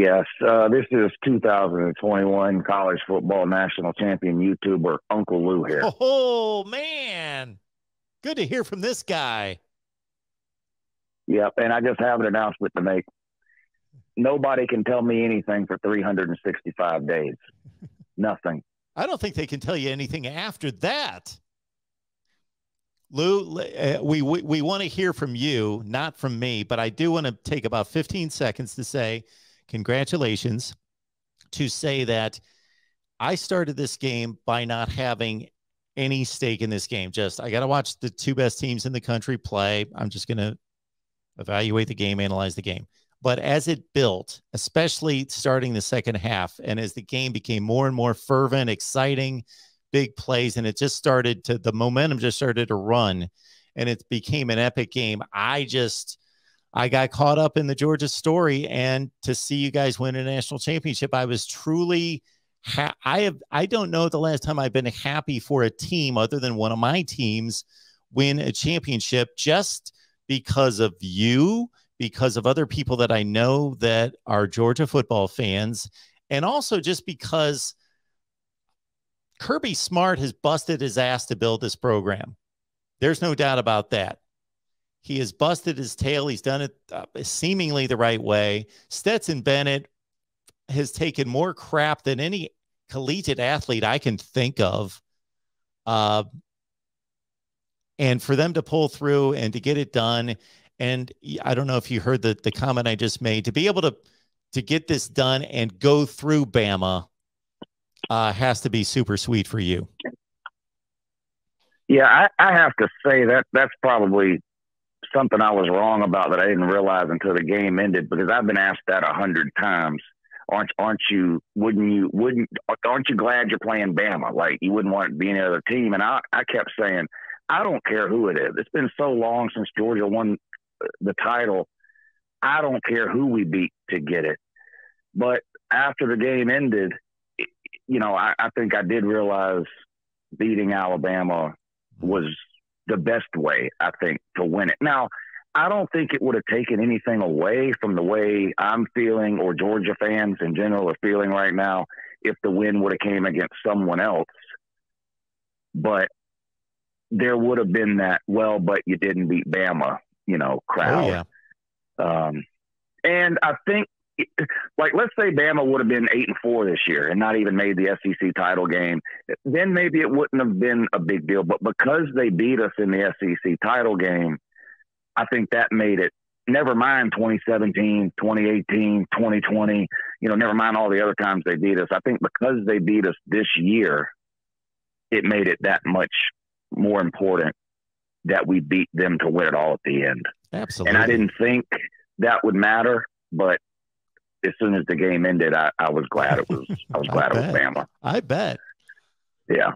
Yes, this is 2021 college football national champion YouTuber Uncle Lou here. Oh, man. Good to hear from this guy. Yep, and I just have an announcement to make. Nobody can tell me anything for 365 days. Nothing. I don't think they can tell you anything after that. Lou, we want to hear from you, not from me, but I do want to take about 15 seconds to say congratulations, to say that I started this game by not having any stake in this game. Just, I got to watch the two best teams in the country play. I'm just going to evaluate the game, analyze the game. But as it built, especially starting the second half, and as the game became more and more fervent, exciting, big plays, and it just started to, the momentum just started to run, and it became an epic game. I got caught up in the Georgia story, and to see you guys win a national championship, I was truly, I don't know the last time I've been happy for a team other than one of my teams win a championship, just because of you, because of other people that I know that are Georgia football fans, and also just because Kirby Smart has busted his ass to build this program. There's no doubt about that. He has busted his tail. He's done it seemingly the right way. Stetson Bennett has taken more crap than any collegiate athlete I can think of. And for them to pull through and to get it done, and I don't know if you heard the comment I just made, to be able to get this done and go through Bama has to be super sweet for you. Yeah, I have to say that's probably something I was wrong about that I didn't realize until the game ended, because I've been asked that 100 times. Aren't you glad you're playing Bama? Like, you wouldn't want it to be any other team. And I kept saying, I don't care who it is. It's been so long since Georgia won the title. I don't care who we beat to get it. But after the game ended, I think I did realize beating Alabama was the best way, I think, to win it. Now, I don't think it would have taken anything away from the way I'm feeling, or Georgia fans in general are feeling right now, if the win would have came against someone else. But there would have been that, well, but you didn't beat Bama, crowd. Oh, yeah. And I think, let's say Bama would have been 8-4 this year and not even made the SEC title game, then maybe it wouldn't have been a big deal. But because they beat us in the SEC title game, I think that made it, never mind 2017, 2018, 2020, never mind all the other times they beat us. I think because they beat us this year, it made it that much more important that we beat them to win it all at the end. Absolutely. And I didn't think that would matter, but as soon as the game ended, I was glad it was Bama. I bet. Yeah.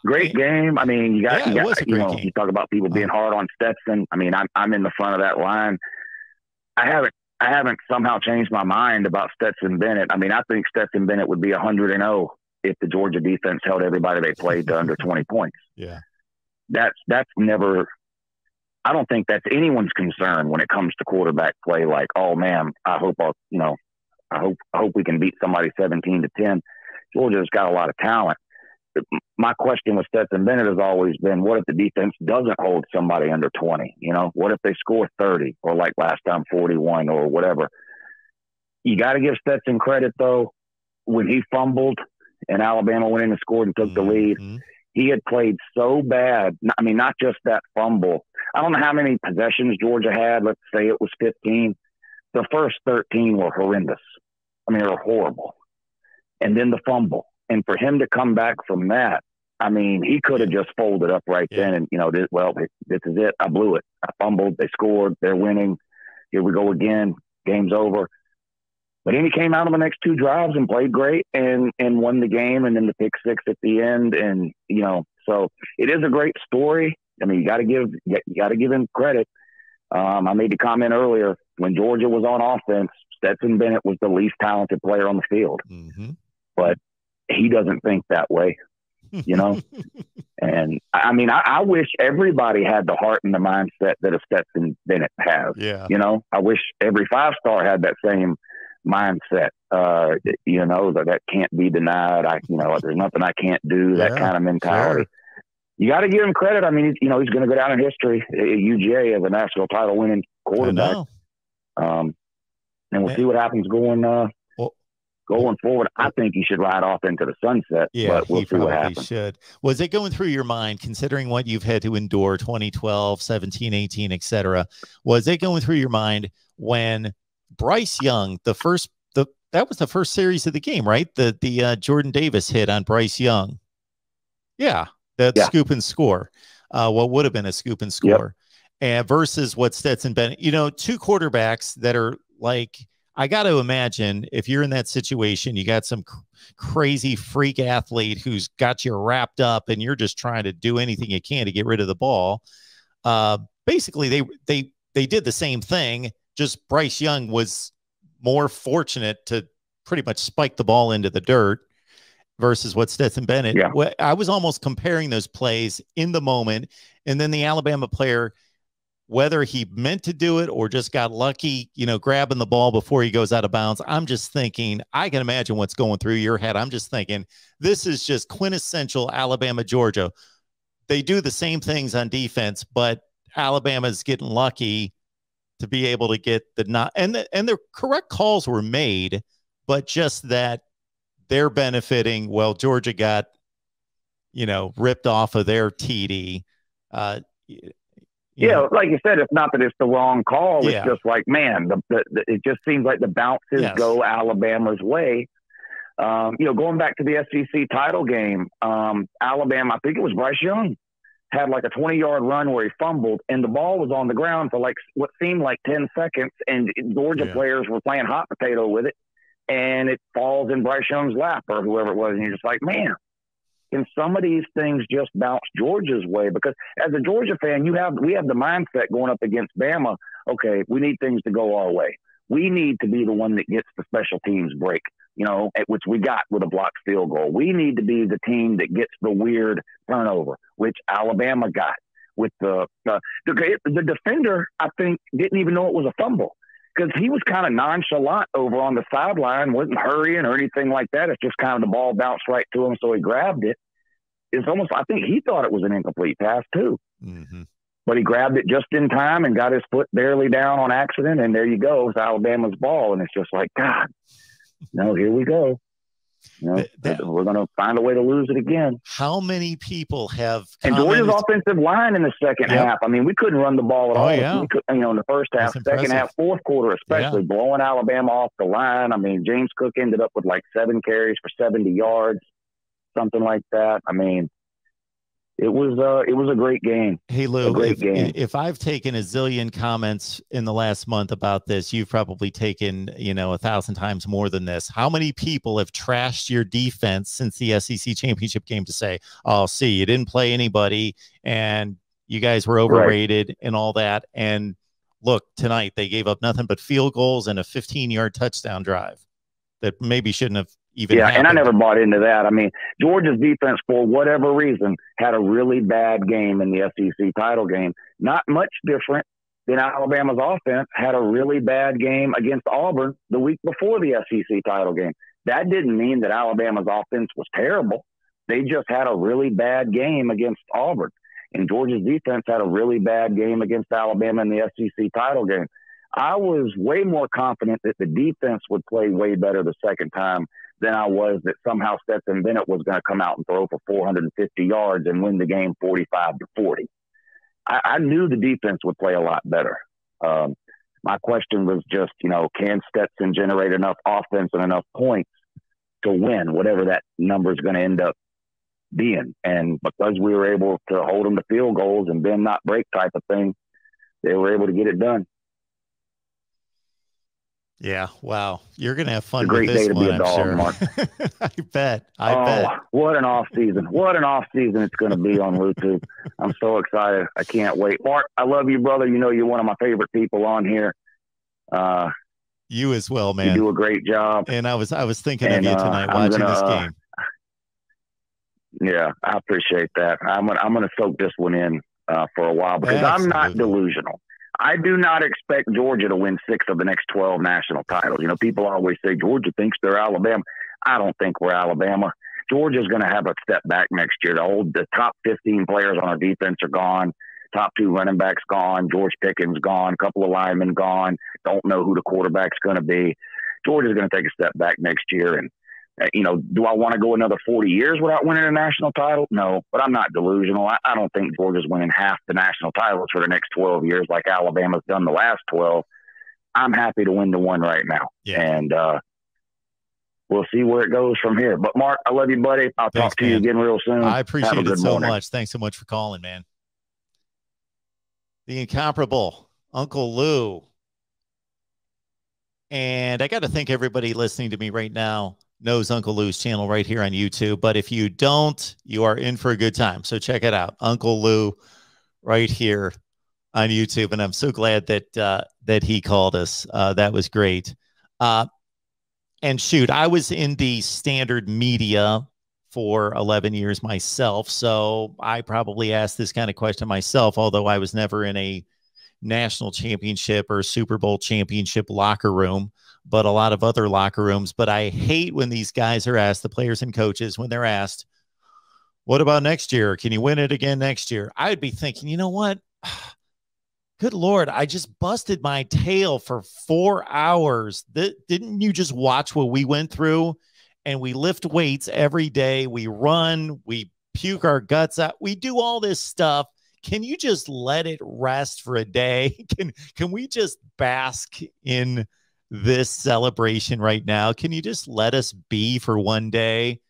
Great game. I mean, you talk about people being hard on Stetson. I mean, I'm in the front of that line. I haven't somehow changed my mind about Stetson Bennett. I mean, I think Stetson Bennett would be 100-0 if the Georgia defense held everybody they played to under 20 points. Yeah. That's never, I don't think that's anyone's concern when it comes to quarterback play. Like, oh man, I hope we can beat somebody 17-10. Georgia's got a lot of talent. My question with Stetson Bennett has always been, what if the defense doesn't hold somebody under 20? What if they score 30 or like last time 41 or whatever? You got to give Stetson credit though. When he fumbled and Alabama went in and scored and took the lead, he had played so bad. I mean, not just that fumble. I don't know how many possessions Georgia had. Let's say it was 15. The first 13 were horrendous. I mean, they were horrible. And then the fumble. And for him to come back from that, I mean, he could have just folded up right then and, this is it. I blew it. I fumbled. They scored. They're winning. Here we go again. Game's over. But then he came out on the next two drives and played great and won the game, and then the pick six at the end. And, so it is a great story. I mean, you got to give him credit. I made the comment earlier, when Georgia was on offense, Stetson Bennett was the least talented player on the field. But he doesn't think that way, And I mean, I wish everybody had the heart and the mindset that a Stetson Bennett has. Yeah. I wish every five-star had that same mindset. That can't be denied. There's nothing I can't do. That kind of mentality. Sure. You got to give him credit. I mean, he's going to go down in history at UGA as a national title winning quarterback. And we'll see what happens going forward. I think he should ride off into the sunset. Yeah, but we'll see what happens. Should. Was it going through your mind, considering what you've had to endure 2012, 17, 18, etc.? Was it going through your mind when Bryce Young, that was the first series of the game, right? The Jordan Davis hit on Bryce Young. Yeah. Scoop and score, what would have been a scoop and score, and versus what Stetson Bennett, two quarterbacks that are like, I got to imagine if you're in that situation, you got some crazy freak athlete who's got you wrapped up and you're just trying to do anything you can to get rid of the ball. Basically, they did the same thing, just Bryce Young was more fortunate to pretty much spike the ball into the dirt versus what Stetson Bennett. Yeah. I was almost comparing those plays in the moment, and then the Alabama player, whether he meant to do it or just got lucky, grabbing the ball before he goes out of bounds. I'm just thinking, I can imagine what's going through your head. I'm just thinking, this is just quintessential Alabama, Georgia. They do the same things on defense, but Alabama's getting lucky to be able to get and the correct calls were made, but just that they're benefiting. Well, Georgia got, ripped off of their TD. Like you said, it's not that it's the wrong call. It's just like, man, it just seems like the bounces go Alabama's way. Going back to the SEC title game, Alabama, I think it was Bryce Young, had like a 20-yard run where he fumbled, and the ball was on the ground for like what seemed like 10 seconds, and Georgia players were playing hot potato with it. And it falls in Bryce Young's lap or whoever it was. And you're just like, man, can some of these things just bounce Georgia's way? Because as a Georgia fan, we have the mindset going up against Bama. Okay, we need things to go our way. We need to be the one that gets the special teams break, which we got with a blocked field goal. We need to be the team that gets the weird turnover, which Alabama got with the defender, I think, didn't even know it was a fumble. Because he was kind of nonchalant over on the sideline, wasn't hurrying or anything like that. It's just kind of the ball bounced right to him, so he grabbed it. It's almost, I think he thought it was an incomplete pass too. Mm-hmm. But he grabbed it just in time and got his foot barely down on accident, and there you go. It's Alabama's ball, and it's just like, God, here we go. We're going to find a way to lose it again. How many people have and Georgia's offensive line in the second half? I mean, we couldn't run the ball at all. Yeah. We could, in the first half, second half, fourth quarter, especially blowing Alabama off the line. I mean, James Cook ended up with like 7 carries for 70 yards, something like that. I mean, it was a great game. Hey, Lou, if I've taken a zillion comments in the last month about this, you've probably taken, 1,000 times more than this. How many people have trashed your defense since the SEC championship game to say, oh, see, you didn't play anybody and you guys were overrated and all that. And look, tonight they gave up nothing but field goals and a 15-yard touchdown drive that maybe shouldn't have even happened. And I never bought into that. I mean, Georgia's defense, for whatever reason, had a really bad game in the SEC title game. Not much different than Alabama's offense had a really bad game against Auburn the week before the SEC title game. That didn't mean that Alabama's offense was terrible. They just had a really bad game against Auburn. And Georgia's defense had a really bad game against Alabama in the SEC title game. I was way more confident that the defense would play way better the second time than I was that somehow Stetson Bennett was going to come out and throw for 450 yards and win the game 45-40. I knew the defense would play a lot better. My question was just, can Stetson generate enough offense and enough points to win, whatever that number is going to end up being? And because we were able to hold them to field goals and bend not break type of thing, they were able to get it done. Yeah, wow. You're going to have fun it's a great with this day to one, be a dog, sure. Mark. I bet. I bet. What an off season. What an off season it's going to be on YouTube. I'm so excited. I can't wait. Mark, I love you, brother. You're one of my favorite people on here. You as well, man. You do a great job. And I was thinking of you tonight watching this game. Yeah, I appreciate that. I'm gonna soak this one in for a while because I'm not delusional. I do not expect Georgia to win 6 of the next 12 national titles. You know, people always say Georgia thinks they're Alabama. I don't think we're Alabama. Georgia's going to have a step back next year. The top 15 players on our defense are gone. Top 2 running backs gone. George Pickens gone. A couple of linemen gone. Don't know who the quarterback's going to be. Georgia's going to take a step back next year. And, you know, do I want to go another 40 years without winning a national title? No, but I'm not delusional. I don't think Georgia's winning half the national titles for the next 12 years like Alabama's done the last 12. I'm happy to win the one right now. Yeah. And we'll see where it goes from here. But, Mark, I love you, buddy. I'll talk to you again real soon. I appreciate it so much. Thanks so much for calling, man. The incomparable Uncle Lou. And I got to think everybody listening to me right now knows Uncle Lou's channel right here on YouTube. But if you don't, you are in for a good time. So check it out. Uncle Lou right here on YouTube. And I'm so glad that that he called us. That was great. And shoot, I was in the standard media for 11 years myself. So I probably asked this kind of question myself, although I was never in a national championship or Super Bowl championship locker room, but a lot of other locker rooms. But I hate when these guys are asked, the players and coaches, when they're asked, what about next year? Can you win it again next year? I'd be thinking, you know what? Good Lord, I just busted my tail for 4 hours. Didn't you just watch what we went through? And we lift weights every day. We run, we puke our guts out. We do all this stuff. Can you just let it rest for a day? Can we just bask in this celebration right now? Can you just let us be for one day?